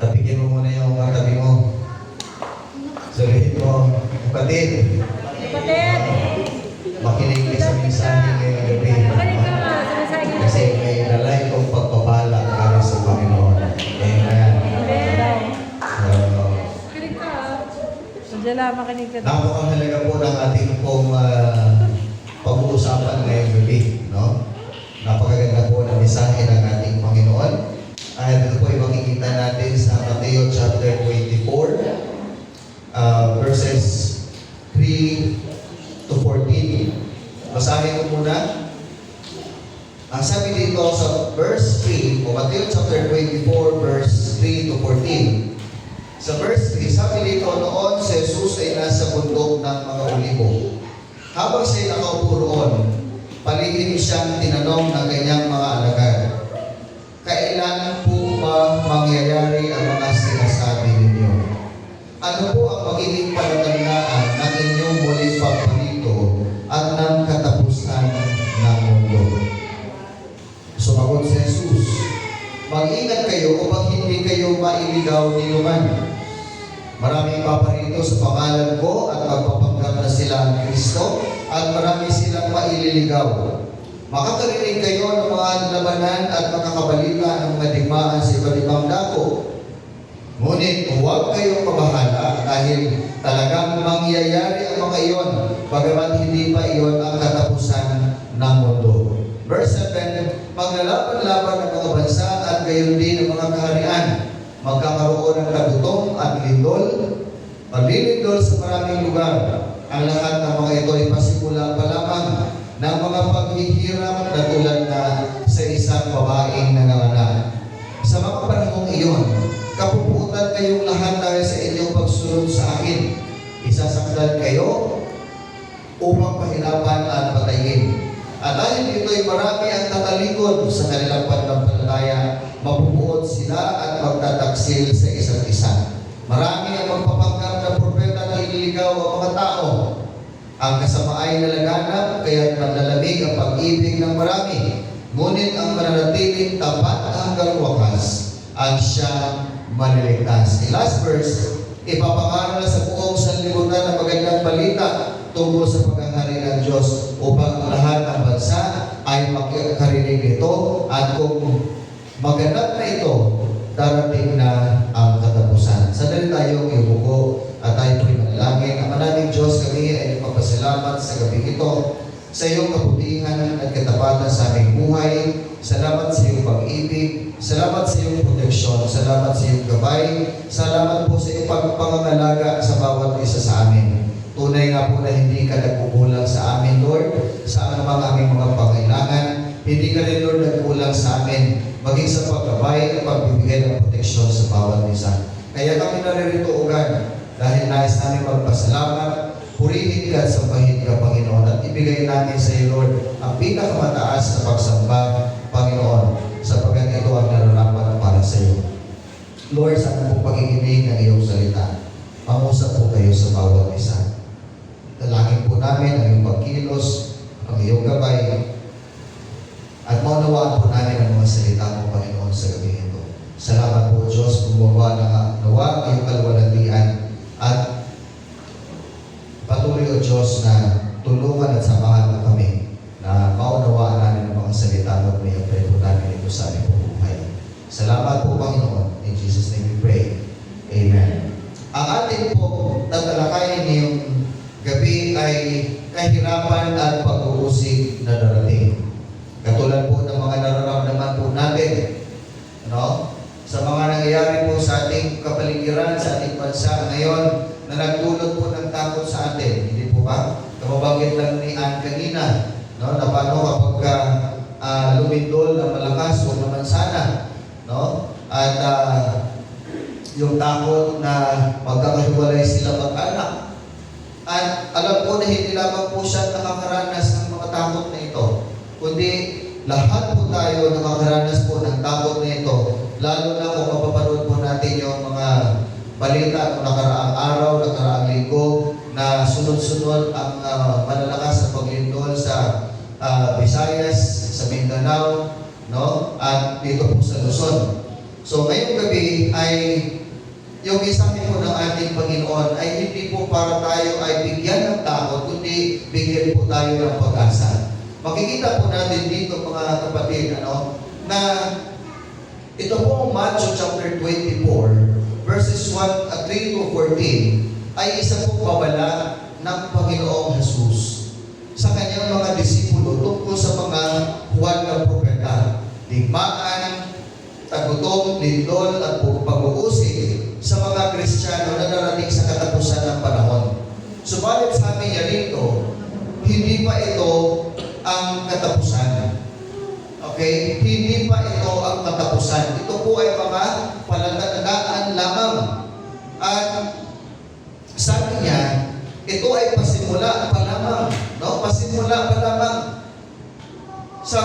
Tapikin mo muna yung katabi mo. Sabihin mo, kapatid, makinig ka sa mensahe ngayong gabi. Kasi may lalay kong pagpapala para sa Panginoon. Amen. Napakahalaga po ng ating pong pag-uusapan ngayong gabi. No? Napakaganda po ng mensahe ng ating Panginoon. Ito po ay makikita natin sa Mateo chapter 24, verses 3 to 14. Basahin ko muna. Ang sabi dito sa verse 3, o Mateo chapter 24, verse 3 to 14. Sa verse 3, sabi dito, noon si Jesus ay nasa bundok ng mga Olibo. Habang siya'y nakaupo roon, palihim siyang tinanong ng kanyang mga alagad, kailan po ba mangyayari ang mga sinasabi ninyo? Ano po ang magiging palatandaan ng inyong muling pagparito at ng katapusan ng mundo? Sumagot si Jesus, mag-ingat kayo upang hindi kayo mailigaw ni Luman. Maraming paparito sa pangalan ko at magpapanggap na sila ang Kristo at marami silang maililigaw. Makakarinig kayo ng mga labanan at makakabalita ng mga digmaan sa iba't ibang dako. Ngunit huwag kayong mabahala dahil talagang mangyayari ang mga iyon, bagamat hindi pa iyon ang katapusan ng mundo. Verse 7, maglalaban-laban ang mga bansa at gayon din ang mga kaharian. Magkakaroon ng kagutom at lindol, paglilindol sa maraming lugar. Ang lahat ng mga ito ay pasimula pa lamang ng mga paghihirap na tulad na sa isang babaeng nanganganak. Sa mga panahong iyon, kapuputan kayong lahat dahil sa inyong pagsunod sa akin. Isasakdal kayo upang pahirapan at patayin. At dahil dito'y marami ang tatalikod sa kanilang pananampalataya, mabubuod sila at magtataksil sa isa't isa. Marami ang magpapanggap na propeta na ililigaw ang mga tao. Ang kasama ay nalaganap, kaya't manlalamig ang pag-ibig ng marami. Ngunit ang mananatiling tapat hanggang wakas, ang siyang maniligtas. In last verse, ipapangaral sa buong sanlibutan ng magandang balita tungkol sa paghahari ng Diyos upang lahat ng bansa ay makakarinig nito at kung maganap na ito, darating na ang katapusan. Sandali tayong iubuko at tayo po'y manalangin. Ang manaming Diyos, kami ay magpasalamat sa gabi ito sa iyong kabutihan at katapatan sa aming buhay. Salamat sa iyong pag-ibig. Salamat sa iyong proteksyon. Salamat sa iyong gabay. Salamat po sa iyong pagpangangalaga sa bawat isa sa amin. Tunay nga po na hindi ka nagkukulang sa amin, Lord, sa anumang aming mga pangailangan. Hindi ka rin, Lord, nagkulang sa amin, maging sa paggabay at pagbibigay ng proteksyon sa bawat isa. Kaya kami naririto, ugan, dahil nais namin magpasalamat, purihin ka at sambahin ka, Panginoon, at ibigay namin sa iyo, Lord, ang pinakamataas na pagsamba, Panginoon, sapagkat ito ang nararapat para sa iyo. Lord, sa anong pakikinig ng iyong salita, pangusap po kayo sa bawat isa. Dalangin po namin ang iyong pagkilos, ang iyong gabay, at maunawaan po namin ang mga salita mo, Panginoon, sa gabi ito. Salamat po, Diyos, gumawa na nawa ang iyong kaluwalhatian at patuloy, O Diyos, na tulungan at samahan mo kami na maunawaan namin ang mga salita mo at may pray po namin ito sa aming buhay. Salamat po, Panginoon. In Jesus' name we pray. Amen. Ang ating po tatalakayin ngayong gabi ay kahirapan at pag-uusig na darating. Katulad po ng mga nararamdaman po natin, no? Sa mga nangyayari po sa ating kapaligiran, sa ating bansa ngayon, na nagdulot po ng takot sa atin. Hindi po ba? Kababanggit lang ni Ann kanina, no? Na paano kapag lumindol na malakas, huwag naman sana, no? At yung takot na magkakahiwalay sila mag-anak. At alam ko na hindi lamang po siya nakakaranas ng mga takot na ito, kundi lahat po tayo nakakaranas po ng takot na ito, lalo na kung mapapanood po natin yung mga balita ng nakaraang araw, nakaraang linggo, na sunod-sunod ang malalakas na paglindol sa Visayas, sa Mindanao, no? At dito po sa Luzon. So ngayong gabi ay yung mensahe po ng ating Panginoon ay hindi po para tayo ay bigyan ng takot, kundi bigyan po tayo ng pag-asa. Makikita po natin dito mga kapatid, na ito po Matthew chapter 24, verses 3 to 14, ay isa pong babala ng Panginoong Jesus sa kanyang mga disipulo tungkol sa mga Juan na propeta, digmaan, tagutom, lindol, at pag-uusig sa mga Kristiyano na narating sa katapusan ng panahon. Subalit sabi niya rito, hindi pa ito ang katapusan. Okay? Hindi pa ito ang katapusan. Ito po ay mga palatandaan lamang. At sabi niya, ito ay pasimula pa lamang. No? Pasimula pa lamang sa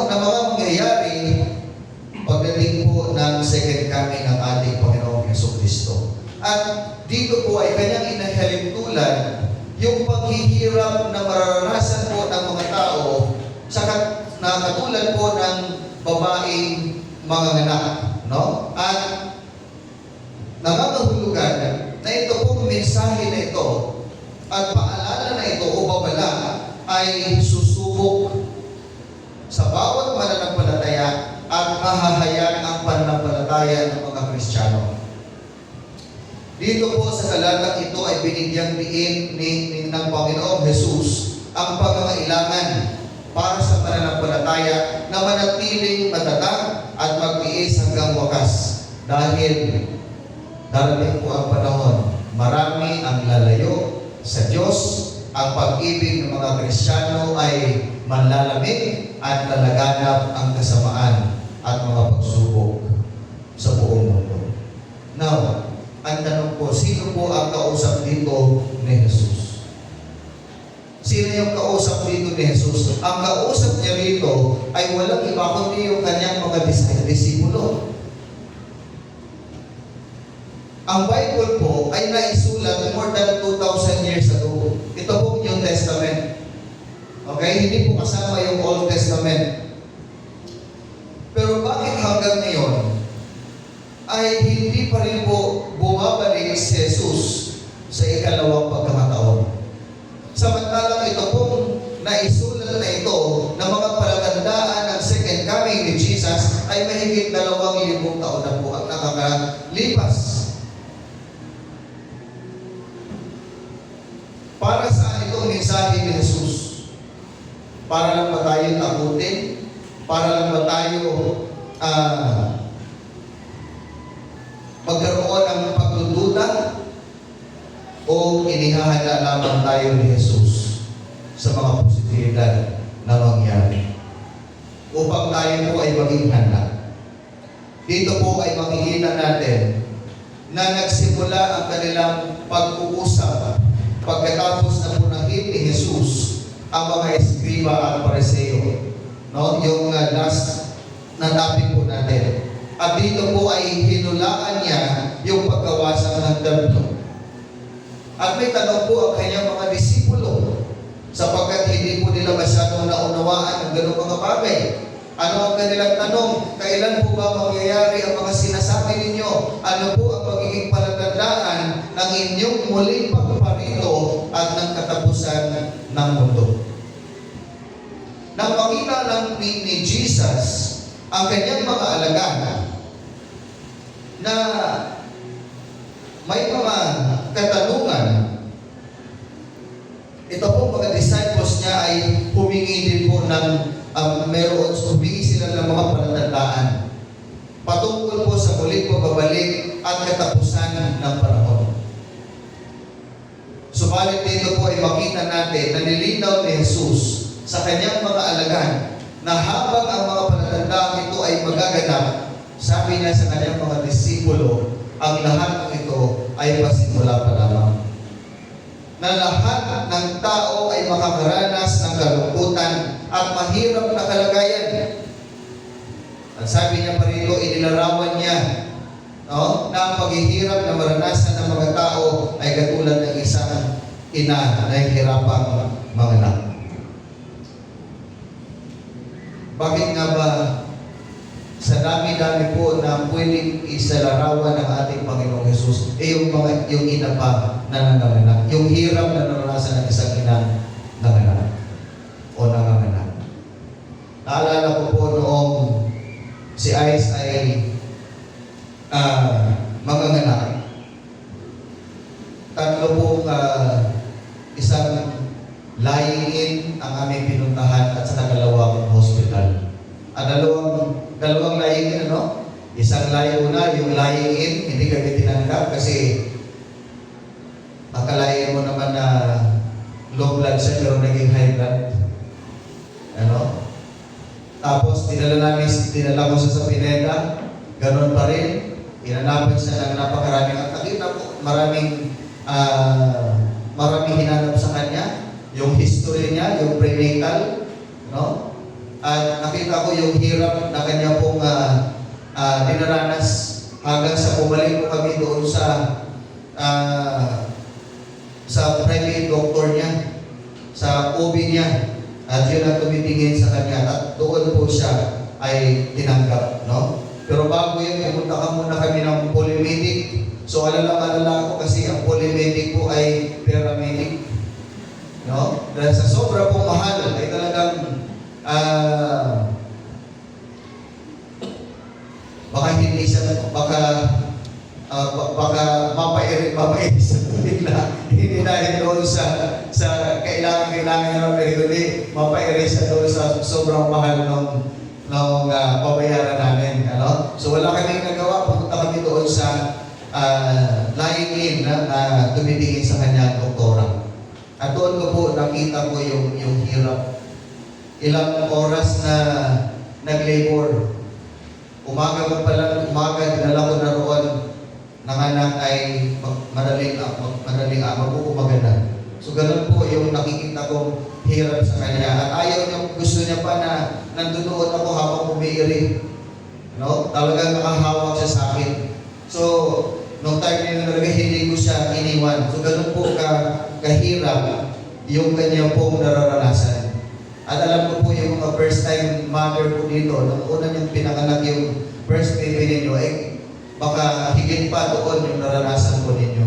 mga mangyayari pagdating po ng second coming ng ating Panginoong Jesucristo. At dito po ay kanyang inahalintulad yung paghihirap na mararanasan po ng mga tao na katulad po ng babaeng mga anak. No? At nangangahulugan na ito pong mensahe na ito at paalala na ito o babala ay susubok sa bawat mananampalataya at mahahayag ang pananampalataya ng mga Kristiyano. Dito po sa talatang ito ay binigyang diin ng Panginoong Jesus ang pangangailangan para sa pananampalataya na manatiling matatag at magtiis hanggang wakas. Dahil darating po ang panahon, marami ang lalayo sa Diyos. Ang pag-ibig ng mga Kristiyano ay manlalamig at lalaganap ang kasamaan at mga pagsubok sa buong mundo. Now, ang tanong po, sino po ang kausap dito ni Jesus? Sino yung kausap dito ni Jesus? Ang kausap niya rito ay walang iba kundi yung kanyang mga disipulo. Ang Bible po ay naisulat more than 2,000 years ago. Ito po New Testament. Okay? Hindi po kasama yung Old Testament. Pero bakit hanggang ngayon ay hindi pa rin po bumabalik si Jesus sa ikalawang pagkakataon? Samantalang ito pong naisulat na ito ng mga palatandaan ng second coming ni Jesus ay mahigit 2,000 taon na po ang nakakalipas. Para saan itong mensahe ni Jesus? Para lang ba tayo takutin? Para lang ba tayo magkaroon ng pagdududa? O inihahanda lamang tayo ni Jesus sa mga posibilidad na mangyari upang tayo po ay maging handa? Dito po ay makikita natin na nagsimula ang kanilang pag-uusap pagkatapos na punahin ni Jesus ang mga eskriba at pariseo. No? Yung last na topic po natin. At dito po ay hinulaan niya yung pagkawasak ng templo. At may tanong po ang kanyang mga disipulo sapagkat hindi po nila masyadong naunawaan ang ganung mga bagay. Ano ang kanilang tanong? Kailan po ba mangyayari ang mga sinasabi ninyo? Ano po ang magiging palatandaan ng inyong muling pagparito at ng katapusan ng mundo? Nang makita lang ni Jesus ang kanyang mga alagad na may mga katanungan, ito po mga disciples niya ay humingi din po ng humingi sila ng mga palatandaan patungkol po sa muling pagbabalik at katapusan ng panahon. Subalit dito po ay makita natin na nilinaw ni Jesus sa kanyang mga alagad na habang ang mga palatandaan ito ay magaganap, sabi niya sa kanyang mga disipulo, ang lahat ng ito ay pasimula pa lamang. Na lahat ng tao ay makakaranas ng kalungkutan at mahirap na kalagayan. At sabi niya pa rito, inilarawan niya na ang paghihirap na maranasan ng mga tao ay katulad ng isang ina na hirapang manganak. Bakit nga ba sa dami-dami po na pwedeng isalarawan ng ating Panginoong Hesus, yung ina pa na nanganganak, yung hirap na naranasan ng isang ina nanganak o nanganganak. Naalala ko po noong si Ice ay manganganak. Tatlo pong isang lying-in ang aming pinuntahan at sa dalawang hospital. Dalawang lying-in, ano? Isang una, yung lying-in, hindi kami tinanggap kasi akalain mo naman na low blood siya pero naging high blood. Ano? Tapos dinala ko siya sa Pineda, ganon pa rin. Inanapan siya ng napakaraming at nakita po, maraming hinanap sa kanya. Yung history niya, yung prenatal, no? At nakita ko yung hirap na kanya pong dinaranas hanggang sa bumalik po kami doon sa private doctor niya, sa OB niya, at yun ang tumitingin sa kanya at doon po siya ay tinanggap, no? Pero bago yun, pumunta ka muna kami ng polymedic. So alala ko kasi ang polymedic po ay paramedic, no? Dahil sa sobra pong mahal ay talagang baka hindi siya, baka mapairis sa bigla. Hindi dahil doon sa kailangan niya ng periguli, mapairis siya doon sa sobrang mahal nung babayaran namin. Ano? So wala kaming nagawa, pumunta kami doon sa lying-in na tumitingin sa kanya doktora. At doon ko po nakita ko yung hirap. Ilang oras na nag-labor. Umaga dinala ko na roon. Nanganak ay madaling magpupumaga na. So ganun po yung nakikita kong hirap sa kanya. At ayaw niya, gusto niya pa na nandunood ako habang umiiring. No? Talagang nakahawak siya sa akin. So, nung time na talaga hindi ko siya iniwan. So ganun po kahirap yung kanya pong nararanasan. At alam ko po yung mga first time mother po dito, nung una niyong pinanganak yung first baby ninyo, eh baka higit pa doon yung naranasan po ninyo.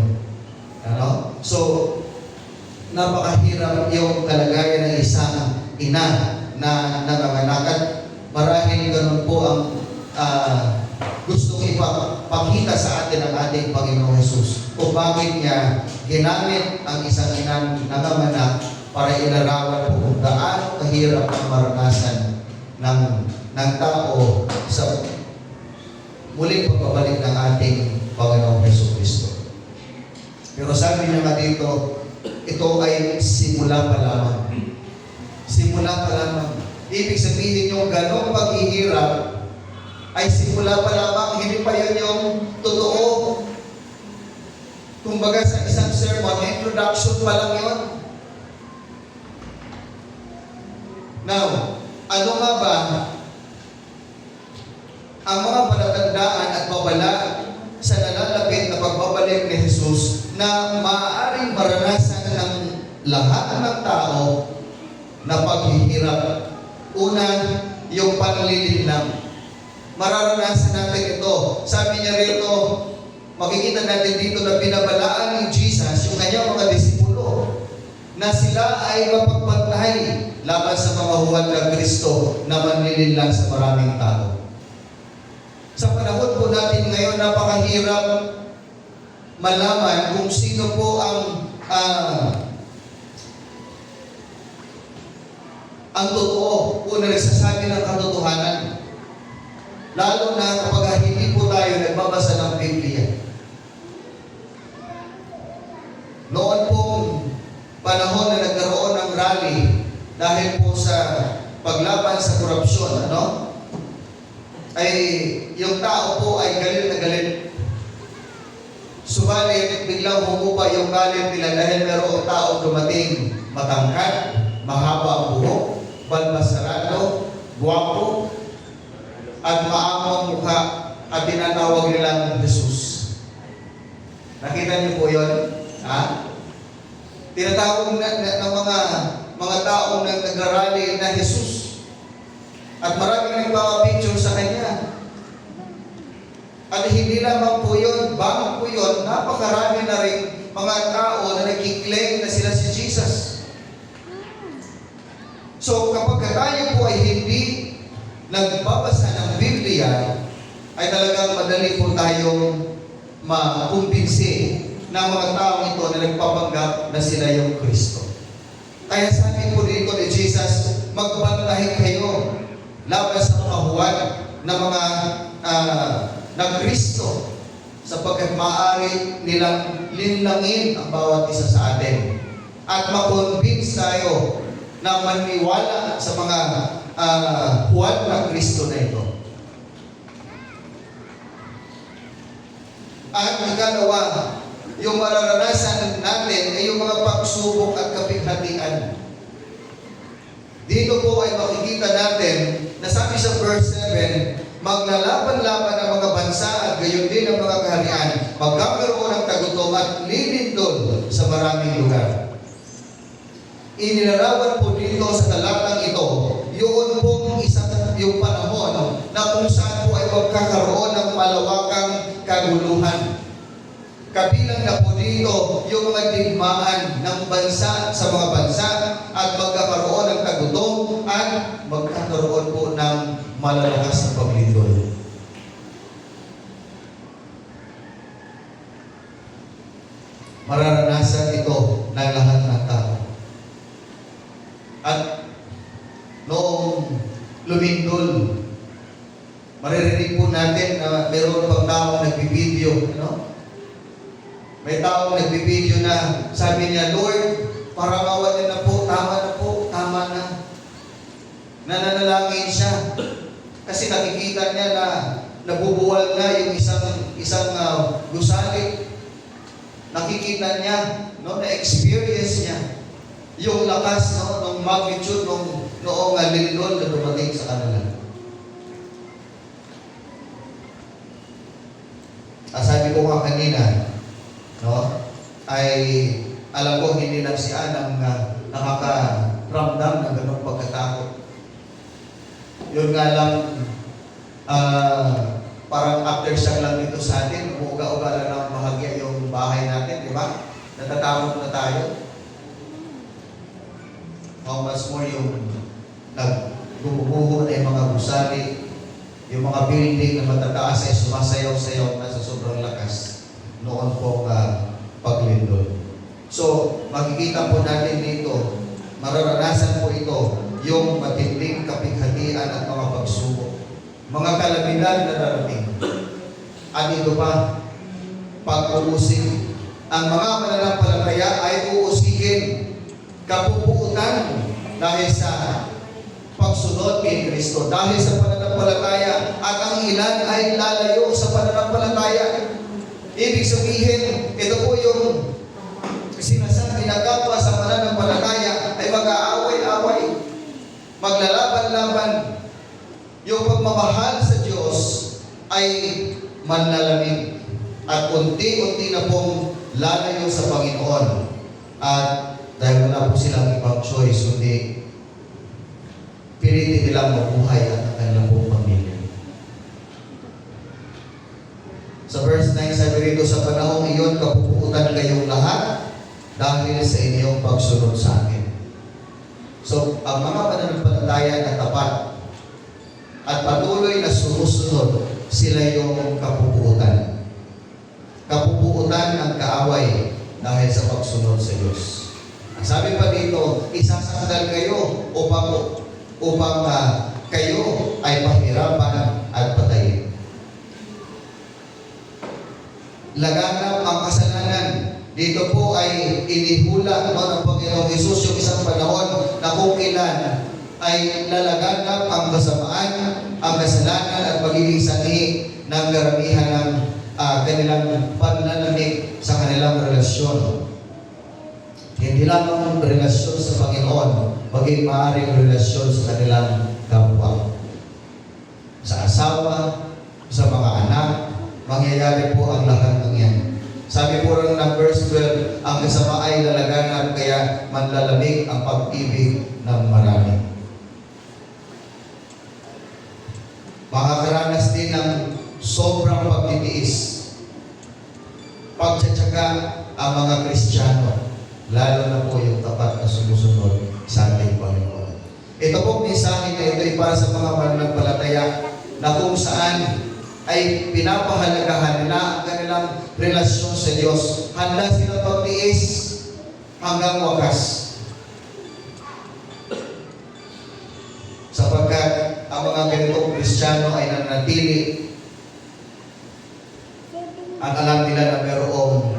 Ano? So, napakahirap yung kalagayan ng isang ina na nanganganak. At marahil ganun po ang gustong ipakita sa atin ng ating Panginoong Hesus kung bakit niya ginamit ang isang ina nanganganak para ilarawan po kung gaano kahirap ang maranasan ng tao sa muling pagbabalik ng ating Panginoong Jesucristo. Pero sabi niya nga dito, ito ay simula pa lamang. Simula pa lamang. Ibig sabihin yung ganong paghihirap ay simula pa lamang, hindi pa yun yung totoo. Kumbaga sa isang sermon, introduction pa lang yun. Now, ano nga ba ang mga palatandaan at babala sa nalalapit na pagbabalik ni Jesus na maaaring maranasan ng lahat ng tao na paghihirap? Una, yung panlilinlang. Mararanasan natin ito. Sabi niya rito, makikita natin dito na binabalaan ni Jesus yung kanyang mga disipulo na sila ay mapagbantay laban sa mga huwad ng Kristo na manlilinlang sa maraming tao. Sa panahon po natin ngayon, napakahirap malaman kung sino po ang totoo o nagsasabi ng katotohanan. Lalo na kapag hindi po tayo nagbabasa ng Biblia. Noon pong panahon na nagkaroon ng rally dahil po sa paglaban sa korupsyon, ano? Ay yung tao po ay galit na galit. Subalit biglang humupa yung galit nila dahil mayroong tao dumating matangkad, mahaba ang buhok, balbasarado, guwapo, at maamong mukha at tinatawag nilang Jesus. Nakita niyo po yun? Ha? Tinatawag ng mga taong nagrarally na Jesus. At maraming nagpapapicture sa Kanya. At hindi lamang po yun, bago po yun, napakarami na rin mga tao na nag-claim na sila si Jesus. So kapag tayo po ay hindi nagbabasa ng Biblia, ay talagang madali po tayong makumbinsi ng mga taong ito na nagpapanggap na sila yung Kristo. Kaya sabi po dito ni Jesus, magbantahin kayo laban sa mga huwad na mga na Kristo, sapagkat maaari nilang linlangin ang bawat isa sa atin at makonvince tayo na maniwala sa mga huwad na Kristo na ito. At ikalawa, yung mararanasan natin ay yung mga pagsubok at kapighatian. Dito po ay makikita natin na sabi sa verse 7, maglalaban-laban ang mga bansa at gayon din ang mga kaharian, magkakaroon ng tagutom at lilindol sa maraming lugar. Inilarawan po dito sa talatang ito, yun pong yung panahon na kung saan po ay magkakaroon ng malawakang kaguluhan. Kabilang na po dito yung mga digmaan ng bansa sa mga bansa at magkakaroon ng tagutom at magkakaroon po ng malalakas na paglindol. Mararanasan ito ng lahat ng tao. At noong lumindol, maririnig po natin na mayroon pang taong nagbibideo, May taong nagbibideo na sabi niya, Lord, parang awan na po, tama na. Nananalangin siya. Kasi nakikita niya na nabubuwal na yung isang gusali. Nakikita niya, na-experience niya yung lakas, ng magnitude noong lindol na dumating sa kanila. Sabi ko nga kanina, ay alam ko hindi lang si Anang nakakaramdam ng ganong pagkatakot. Yun nga lang, parang aftershock lang dito sa atin, umuuga-uga lang ng bahagya yung bahay natin, di ba? Natatakot na tayo. How much more yung nagbumubuho na yung mga gusali, yung mga building na matataas ay sumasayaw-sayaw na sa sobrang lakas noon pong paglindol. So, makikita po natin dito, mararanasan po ito, yung matinding kapighatian at mga pagsubok. Mga kalamitan na darating. At ito pa, pag-uusig. Ang mga mananampalataya ay uusigin, kapupuutan dahil sa pagsunod kay Kristo, dahil sa pananampalataya, at ang ilan ay lalayo sa pananampalataya. Ibig sabihin, ito po yung sinasabi na kapwa sa pananampalataya ay mag-aaway-away, maglalaban-laban. Yung pagmamahal sa Diyos ay manlalamig at unti-unti na pong lalayo sa Panginoon. At dahil wala po silang ibang choice, kundi pilitin nilang mabuhay at ang kanilang pong pamilya. Sa verse 9, sabi rito, sa panahong iyon, kapupuutan kayong lahat dahil sa inyong pagsunod sa akin. So, ang mga mananampalataya na tapat at patuloy na sumusunod, sila yung kapupuutan. Kapupuutan ng kaaway dahil sa pagsunod sa Diyos. Ang sabi pa dito, isasandal kayo upang kayo ay pahirapan at patayin. Laganap ang kasalanan. Dito po ay inihula ng Panginoong Hesus yung isang panahon na kung kailan ay lalaganap ang kasamaan, ang kasalanan at magiging sanhi ng karamihan ng kanilang pananamig sa kanilang relasyon. Hindi lamang relasyon sa Panginoon, maging maaaring relasyon sa kanilang kapwa. Sa asawa, sa mga anak, mangyayari po ang lahat ng yan. Sabi po rin ng verse 12, ang kasama ay lalaganap, kaya manlalamig ang pag-ibig ng marami. makakaranas din ng sobrang pagtitiis, pagtsatsaga ang mga Kristiyano, lalo na po yung tapat na sumusunod sa ating Panginoon. Ito po mensahe na ito ay para sa mga mananampalataya na kung saan ay pinapahalagahan nila ang kanilang relasyon sa Diyos. Handa sila pagtiis hanggang wakas. Sapagkat ang mga ganitong Kristiyano ay nananatili at alam nila na mayroong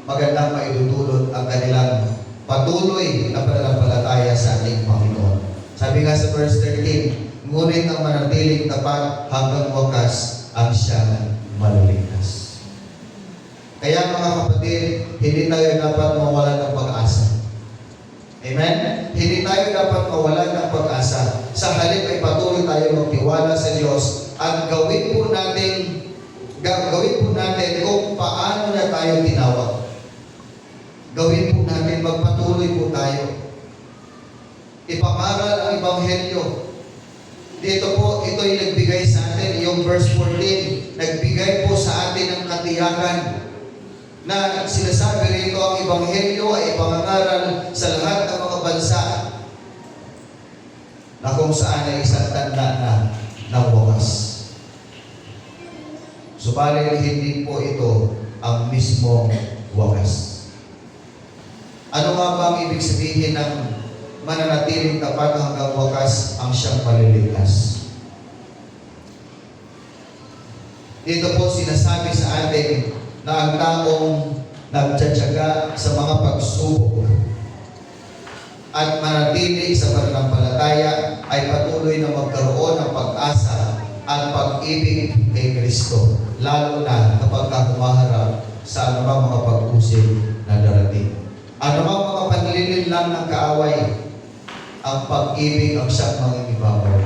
magandang maidudulot ang kanilang patuloy na pananampalataya sa ating Panginoon. Sabi nga sa verse 13, ngunit ang manatiling tapat hanggang wakas ang siyang maluligtas. Kaya mga kapatid, hindi tayo dapat mawalan ng pag-asa. Amen? Hindi tayo dapat mawalan ng pag-asa. Sa halip ay patuloy tayo magtiwala sa Diyos at gawin po natin kung paano na tayo tinawag. Gawin po natin, magpatuloy po tayo. Ipangaral ang Ebanghelyo. Dito po, ito ay nagbigay sa atin, yung verse 14, nagbigay po sa atin ng katiyakan na sinasabi rito ang Ebanghelyo ay ipangaral sa lahat ng mga bansa na kung saan ay isang tanda na ng wakas. Subalit hindi po ito ang mismong wakas. Ano nga ba ang ibig sabihin ng mananatiling tapat hanggang wakas ang siyang paliligtas? Dito po sinasabi sa atin na ang taong nagtsatsaga sa mga pagsubok at manatili sa pananampalataya ay patuloy na magkaroon ng pag-asa at pag-ibig kay Kristo, lalo na kapag humaharap sa anumang mga pag-usig na darating. Anumang mga panlilin lang ng kaaway, ang pag-ibig ang siyang mangingibabaw.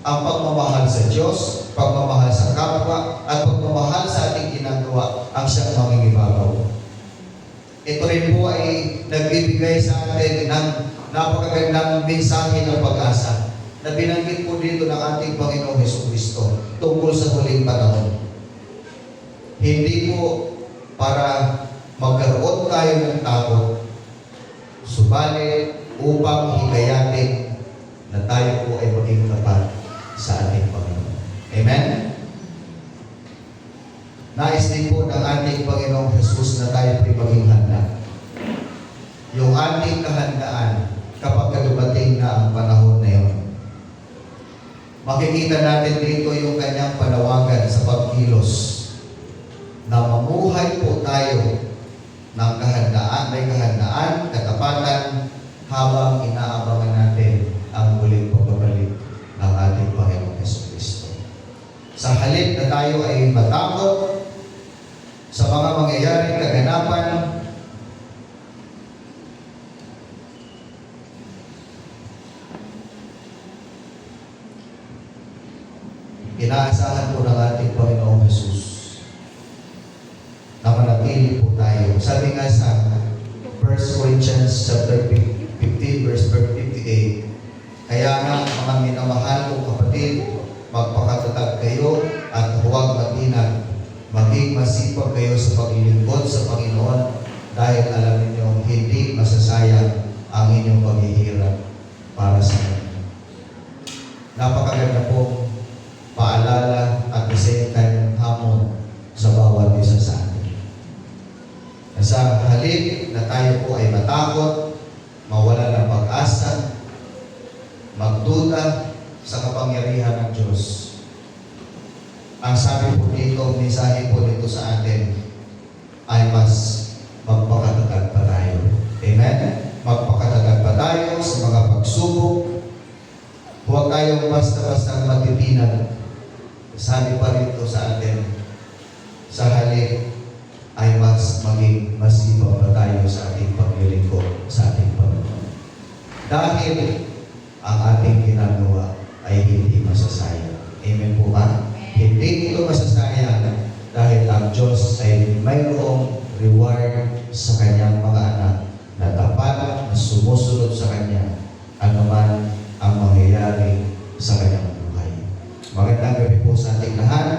Ang pagmamahal sa Diyos, pagmamahal sa kapwa, at pagmamahal sa ating ginagawa ang siyang mangingibabaw. Ito rin po ay nagbibigay sa atin ng napakagandang mensahe ng pag-asa na binanggit po dito ng ating Panginoong Hesukristo tungkol sa huling panahon. Hindi po para magkaroon tayo ng takot, subalit upang hikayatin na tayo po ay maging tapat sa ating Panginoon. Amen? Nais din po ng ating Panginoong Jesus na tayo ay maging handa. Yung ating kahandaan kapag dumating na ang panahon na yun. Makikita natin dito yung kanyang panawagan sa pagkilos na mamuhay po tayo ng kahandaan, may kahandaan, katapatan, habang inaabangan natin ang muling pagbabalik ng ating Panginoong Jesucristo. Sa halip na tayo ay matakot sa mga mangyayaring kaganapan, inaasahan po ng ating Panginoong Jesus na manatili po tayo. Sabi nga sa 1 Corinthians chapter 15 verse 58, kaya nga mga minamahal kong kapatid, magpakatatag kayo at huwag matinag. Maging masipag kayo sa paglilingkod sa Panginoon dahil alam ninyong hindi masasayang ang inyong paghihirap para sa Kanya. Napakaganda pong paalala at the same time hamon sa bawat isa sa atin. Sa halip na tayo po ay matakot, mawala ng pag-asa, magduda sa kapangyarihan ng Diyos, ang sabi po dito, mensahe po dito sa atin ay mas magpakatatag pa tayo. Amen? Magpakatatag pa tayo sa mga pagsubok. Huwag tayong basta-basta matitinag. Sabi pa rito sa atin, sa halip ay mas maging masipag pa tayo sa ating paglilingkod sa ating Panginoon. Dahil ang ating ginagawa ay hindi masasayang. Amen po ba? Hindi ito masasayang dahil ang Diyos ay mayroong reward sa kanyang mga anak na tapat na sumusunod sa kanya anuman ang mangyayari sa kanyang buhay. Magandang po sa ating lahat.